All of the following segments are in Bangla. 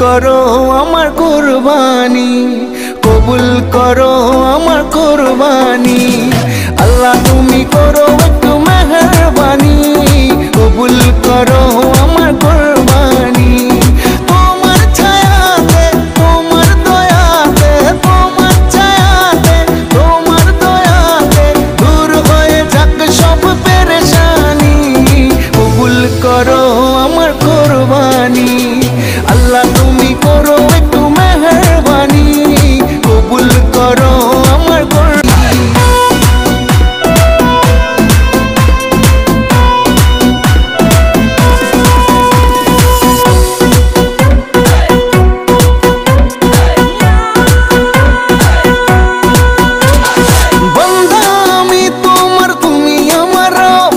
করো আমার কুরবানি, কবুল করো আমার কুরবানি। আল্লাহ তুমি করো একটু মেহেরবানি, কবুল করো আমার কুরবানি। তোমার ছায়াতে, তোমার দয়াতে, তোমার ছায়াতে, তোমার দয়াতে দূর হয়ে যাক সব পেরেশানি, কবুল করো আমার কুরবানি। আল্লাহ তুমি করো একটু মেহেরবানি, কবুল করো আমার কুরবানি। বন্ধা আমি তোমার, তুমি আমার রব,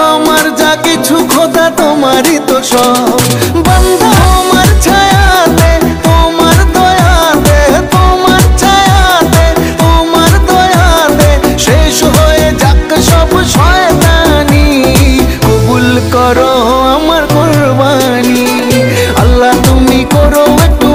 আমার যা কিছু খোদা তোমারই তো সব। বন্ধা আমার ছায়াতে, তোমার দয়াতে, তোমার ছায়াতে, তোমার দয়াতে শেষ হয়ে যাক সব শয়তানি, কবুল করো আমার কুরবানি। আল্লাহ তুমি করো একটু